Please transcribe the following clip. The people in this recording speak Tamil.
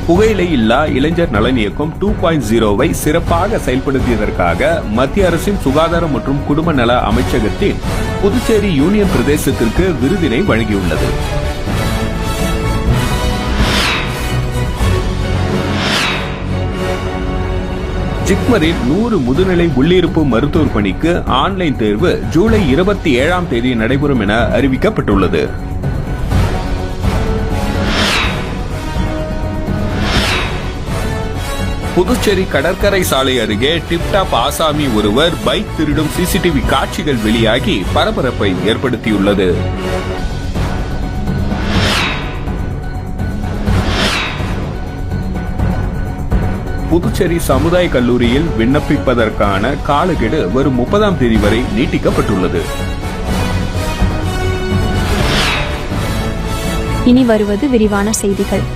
புகையிலை இல்லா இளைஞர் நலன் இயக்கம் 2.0வை சிறப்பாக செயல்படுத்தியதற்காக மத்திய அரசின் சுகாதாரம் மற்றும் குடும்ப நல அமைச்சகத்தின் புதுச்சேரி யூனியன் பிரதேசத்திற்கு விருதினை வழங்கியுள்ளது. ஜிப்மரின் 100 முதுநிலை உள்ளிருப்பு மருத்துவர் பணிக்கு ஆன்லைன் தேர்வு ஜூலை 27ஆம் தேதி நடைபெறும் என அறிவிக்கப்பட்டுள்ளது. புதுச்சேரி கடற்கரை சாலை அருகே டிப்டாப் ஆசாமி ஒருவர் பைக் திருடும் சிசிடிவி காட்சிகள் வெளியாகி பரபரப்பை ஏற்படுத்தியுள்ளது. புதுச்சேரி சமுதாய கல்லூரியில் விண்ணப்பிப்பதற்கான காலக்கெடு வரும் 30ஆம் தேதி வரை நீட்டிக்கப்பட்டுள்ளது. இனி வருவது விரிவான செய்திகள்.